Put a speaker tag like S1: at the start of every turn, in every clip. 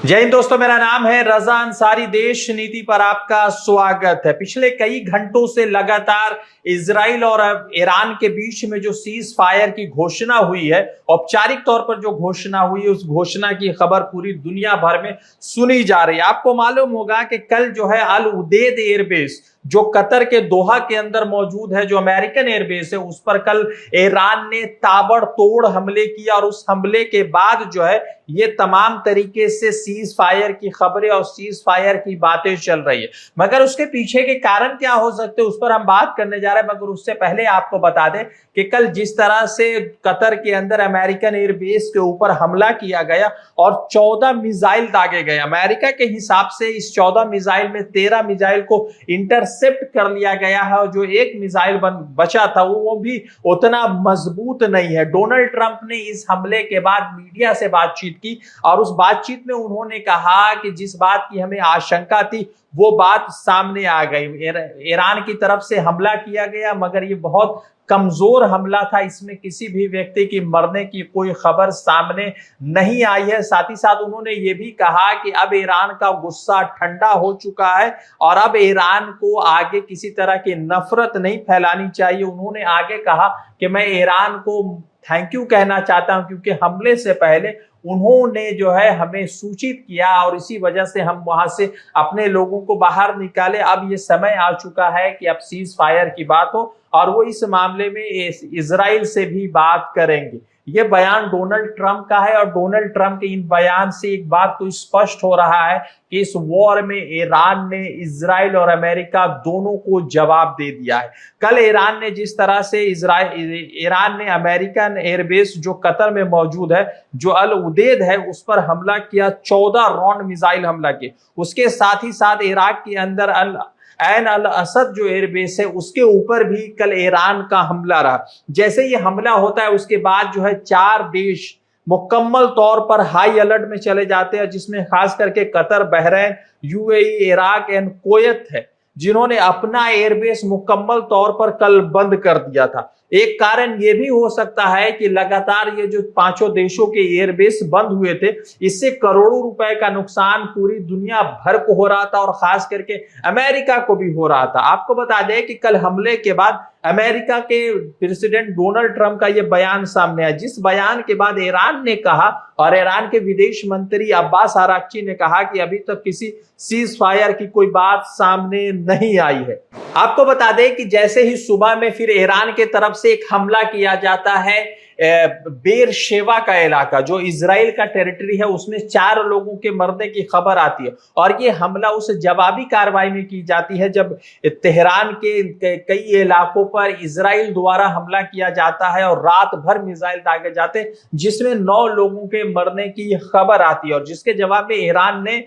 S1: जय हिंद दोस्तों, मेरा नाम है रजा अंसारी। देश नीति पर आपका स्वागत है। पिछले कई घंटों से लगातार इजराइल और ईरान के बीच में जो सीज फायर की घोषणा हुई है, औपचारिक तौर पर जो घोषणा हुई है, उस घोषणा की खबर पूरी दुनिया भर में सुनी जा रही है। आपको मालूम होगा कि कल जो है अल उदेद एयरबेस जो कतर के दोहा के अंदर मौजूद है, जो अमेरिकन एयरबेस है, उस पर कल ईरान ने ताबड़तोड़ हमले किया और उस हमले के बाद जो है ये तमाम तरीके से सीज फायर की खबरें और सीज फायर की बातें चल रही है। मगर उसके पीछे के कारण क्या हो सकते हैं, उस पर हम बात करने जा रहे हैं। मगर उससे पहले आपको बता दें कि कल जिस तरह से कतर के अंदर अमेरिकन एयरबेस के ऊपर हमला किया गया और 14 मिसाइल दागे गए, अमेरिका के हिसाब से इस 14 मिसाइल में 13 मिसाइल को इंटरसेप्ट कर लिया गया है और जो एक मिसाइल बचा था वो भी उतना मजबूत नहीं है। डोनाल्ड ट्रंप ने इस हमले के बाद मीडिया से बातचीत की और उस बातचीत में उन्होंने कहा कि जिस बात की हमें आशंका थी वो बात सामने आ गई। ईरान की तरफ से हमला किया गया, मगर ये बहुत कमजोर हमला था। इसमें किसी भी व्यक्ति की मरने की कोई खबर सामने नहीं आई है। साथ ही साथ उन्होंने ये भी कहा कि अब ईरान का गुस्सा ठंडा हो चुका है और अब ईरान को आगे किसी तरह की नफरत नहीं फैलानी चाहिए। उन्होंने आगे कहा कि मैं ईरान को थैंक यू कहना चाहता हूं, क्योंकि हमले से पहले उन्होंने जो है हमें सूचित किया और इसी वजह से हम वहां से अपने लोगों को बाहर निकाले। अब ये समय आ चुका है कि अब सीज फायर की बात हो और वो इस मामले में इजराइल से भी बात करेंगे। ये बयान डोनाल्ड ट्रंप का है और डोनाल्ड ट्रंप के इन बयान से एक बात तो स्पष्ट हो रहा है कि इस वॉर में ईरान ने इजराइल और अमेरिका दोनों को जवाब दे दिया है। कल ईरान ने जिस तरह से ईरान ने अमेरिकन एयरबेस जो कतर में मौजूद है, जो अल उदेद है, उस पर हमला किया, 14 राउंड मिसाइल हमला किए। उसके साथ ही साथ इराक के अंदर ऐन अल असद जो एयरबेस है उसके ऊपर भी कल ईरान का हमला रहा। जैसे ये हमला होता है उसके बाद जो है 4 देश मुकम्मल तौर पर हाई अलर्ट में चले जाते हैं, जिसमें खास करके Qatar, Bahrain, UAE, Iraq and Kuwait है, जिन्होंने अपना एयरबेस मुकम्मल तौर पर कल बंद कर दिया था। एक कारण यह भी हो सकता है कि लगातार ये जो 5 देशों के एयरबेस बंद हुए थे, इससे करोड़ों रुपए का नुकसान पूरी दुनिया भर को हो रहा था और खास करके अमेरिका को भी हो रहा था। आपको बता दें कि कल हमले के बाद अमेरिका के प्रेसिडेंट डोनाल्ड ट्रंप का यह बयान सामने आया, जिस बयान के बाद ईरान ने कहा और ईरान के विदेश मंत्री अब्बास आरागची ने कहा कि अभी तक किसी सीज फायर की कोई बात सामने नहीं आई है। आपको बता दें कि जैसे ही सुबह में फिर ईरान के तरफ से एक हमला किया जाता है, बेरशेवा का इलाका जो इजराइल का टेरिटरी है, उसमें 4 लोगों के मरने की खबर आती है और ये हमला उस जवाबी कार्रवाई में की जाती है जब तेहरान के कई इलाकों पर इजराइल द्वारा हमला किया जाता है और रात भर मिसाइल दागे जाते हैं, जिसमें 9 लोगों के मरने की खबर आती है और जिसके जवाब में ईरान ने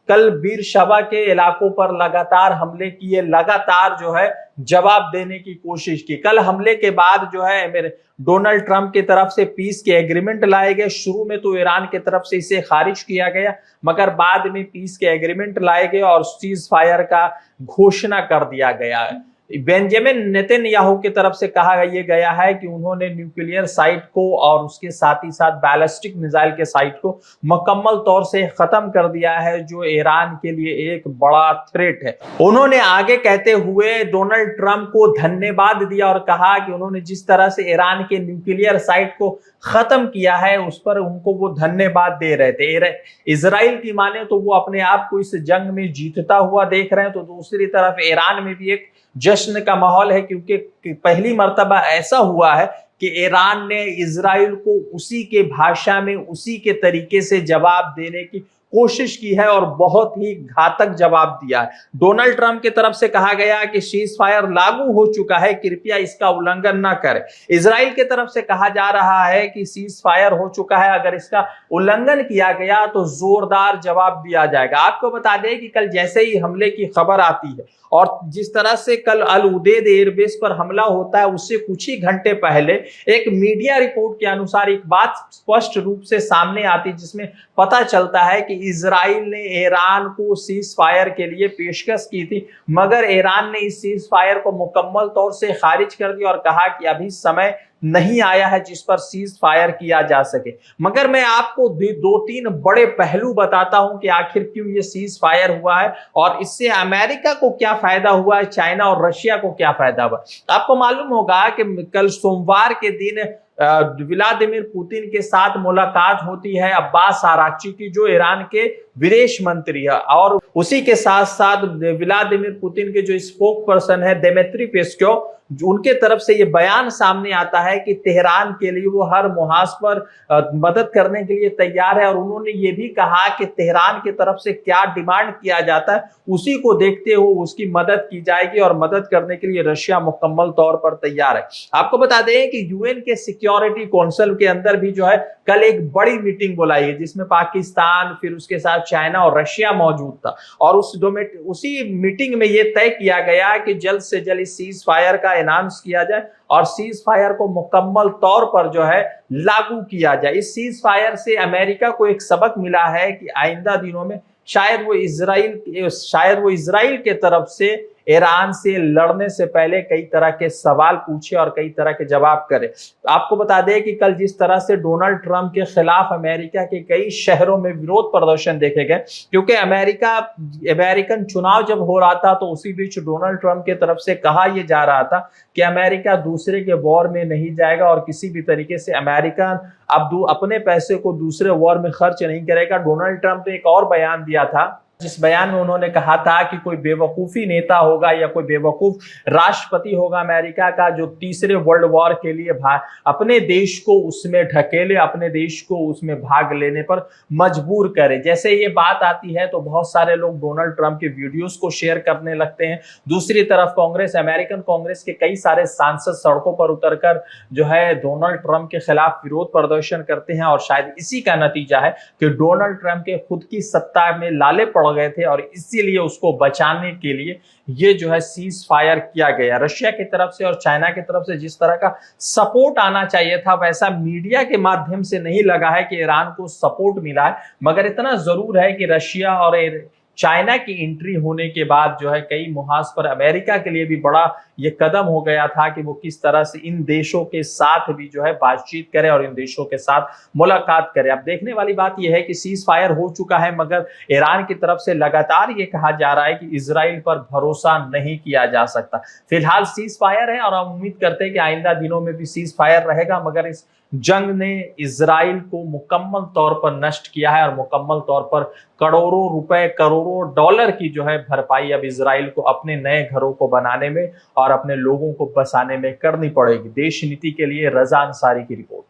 S1: कल बीरशेवा के इलाकों पर लगातार हमले किए, लगातार जो है जवाब देने की कोशिश की। कल हमले के बाद जो है मेरे डोनाल्ड ट्रंप की तरफ से पीस के एग्रीमेंट लाए गए। शुरू में तो ईरान की तरफ से इसे खारिज किया गया, मगर बाद में पीस के एग्रीमेंट लाए गए और सीज फायर का घोषणा कर दिया गया। बेंजामिन नेतन्याहू की तरफ से कहा ये गया है कि उन्होंने न्यूक्लियर साइट को और उसके साथ ही साथ बैलिस्टिक मिसाइल के साइट को मुकम्मल तौर से खत्म कर दिया है, जो ईरान के लिए एक बड़ा थ्रेट है। उन्होंने आगे कहते हुए डोनाल्ड ट्रंप को धन्यवाद दिया और कहा कि उन्होंने जिस तरह से ईरान के न्यूक्लियर साइट को खत्म किया है उस पर उनको वो धन्यवाद दे रहे थे। इजराइल की माने तो वो अपने आप को इस जंग में जीतता हुआ देख रहे हैं, तो दूसरी तरफ ईरान में भी एक जश्न का माहौल है, क्योंकि पहली मर्तबा ऐसा हुआ है कि ईरान ने इजराइल को उसी के भाषा में, उसी के तरीके से जवाब देने की कोशिश की है और बहुत ही घातक जवाब दिया है। डोनाल्ड ट्रंप की तरफ से कहा गया कि सीज फायर लागू हो चुका है, कृपया इसका उल्लंघन ना करें। इजराइल की तरफ से कहा जा रहा है कि सीज फायर हो चुका है, अगर इसका उल्लंघन किया गया तो जोरदार जवाब दिया जाएगा। आपको बता दें कि कल जैसे ही हमले की खबर आती है और जिस तरह से कल अल उदेद एयरबेस पर हमला होता है, उससे कुछ ही घंटे पहले एक मीडिया रिपोर्ट के अनुसार एक बात स्पष्ट रूप से सामने आती है, जिसमें पता चलता है कि इजराइल ने ईरान को सीज फायर के लिए पेशकश की थी, मगर ईरान ने इस सीज फायर को मुकम्मल तौर से खारिज कर दिया और कहा कि अभी समय नहीं आया है जिस पर सीज फायर किया जा सके। मगर मैं आपको दो तीन बड़े पहलू बताता हूं कि आखिर क्यों ये सीज फायर हुआ है और इससे अमेरिका को क्या फायदा हुआ है, चाइना और रशिया को क्या फायदा हुआ। आपको मालूम होगा कि कल सोमवार के दिन व्लादिमीर पुतिन के साथ मुलाकात होती है अब्बास आरागची की, जो ईरान के विदेश मंत्री है, और उसी के साथ साथ व्लादिमीर पुतिन के जो स्पोक पर्सन है दिमित्री पेस्कोव, उनके तरफ से ये बयान सामने आता है कि तेहरान के लिए वो हर मुहाज पर मदद करने के लिए तैयार है। और उन्होंने ये भी कहा कि तेहरान की तरफ से क्या डिमांड किया जाता है उसी को देखते हुए उसकी मदद की जाएगी और मदद करने के लिए रशिया मुकम्मल तौर पर तैयार है। आपको बता दें कि यूएन के सिक्योरिटी काउंसिल के अंदर भी जो है कल एक बड़ी मीटिंग बुलाई है जिसमें पाकिस्तान, फिर उसके साथ चाइना और रशिया मौजूद था। और उसी मीटिंग में यह तय किया गया कि जल्द से जल्द इस सीज फायर का अनाउंस किया जाए और सीज फायर को मुकम्मल तौर पर जो है लागू किया जाए। इस सीज फायर से अमेरिका को एक सबक मिला है कि आइंदा दिनों में शायद वो इजराइल के तरफ से ईरान से लड़ने से पहले कई तरह के सवाल पूछे और कई तरह के जवाब करे। आपको बता दें कि कल जिस तरह से डोनाल्ड ट्रंप के खिलाफ अमेरिका के कई शहरों में विरोध प्रदर्शन देखे गए, क्योंकि अमेरिकन चुनाव जब हो रहा था तो उसी बीच डोनाल्ड ट्रंप की तरफ से कहा यह जा रहा था कि अमेरिका दूसरे के वॉर में नहीं जाएगा और किसी भी तरीके से अमेरिका अब अपने पैसे को दूसरे वॉर में खर्च नहीं करेगा। डोनाल्ड ट्रंप ने एक और बयान दिया था जिस बयान में उन्होंने कहा था कि कोई बेवकूफी नेता होगा या कोई बेवकूफ राष्ट्रपति होगा अमेरिका का जो तीसरे वर्ल्ड वॉर के लिए अपने देश को उसमें ढकेले, अपने देश को उसमें भाग लेने पर मजबूर करे। जैसे ये बात आती है तो बहुत सारे लोग डोनाल्ड ट्रंप के वीडियोस को शेयर करने लगते हैं। दूसरी तरफ अमेरिकन कांग्रेस के कई सारे सांसद सड़कों पर उतरकर जो है डोनाल्ड ट्रंप के खिलाफ विरोध प्रदर्शन करते हैं और शायद इसी का नतीजा है कि डोनाल्ड ट्रंप के खुद की सत्ता में लाले पड़ गए थे और इसीलिए उसको बचाने के लिए ये जो है सीज फायर किया गया। रशिया की तरफ से और चाइना की तरफ से जिस तरह का सपोर्ट आना चाहिए था वैसा मीडिया के माध्यम से नहीं लगा है कि ईरान को सपोर्ट मिला है। मगर इतना जरूर है कि रशिया और चाइना की एंट्री होने के बाद जो है कई मुहाज पर अमेरिका के लिए भी बड़ा ये कदम हो गया था कि वो किस तरह से इन देशों के साथ भी जो है बातचीत करे और इन देशों के साथ मुलाकात करे। अब देखने वाली बात यह है कि सीज फायर हो चुका है, मगर ईरान की तरफ से लगातार ये कहा जा रहा है कि इजराइल पर भरोसा नहीं किया जा सकता। फिलहाल सीज फायर है और हम उम्मीद करते हैं कि आइंदा दिनों में भी सीज फायर रहेगा, मगर इस जंग ने इजराइल को मुकम्मल तौर पर नष्ट किया है और मुकम्मल तौर पर करोड़ों रुपए, करोड़ों डॉलर की जो है भरपाई अब इजराइल को अपने नए घरों को बनाने में और अपने लोगों को बसाने में करनी पड़ेगी। देश नीति के लिए रजा अंसारी की रिपोर्ट।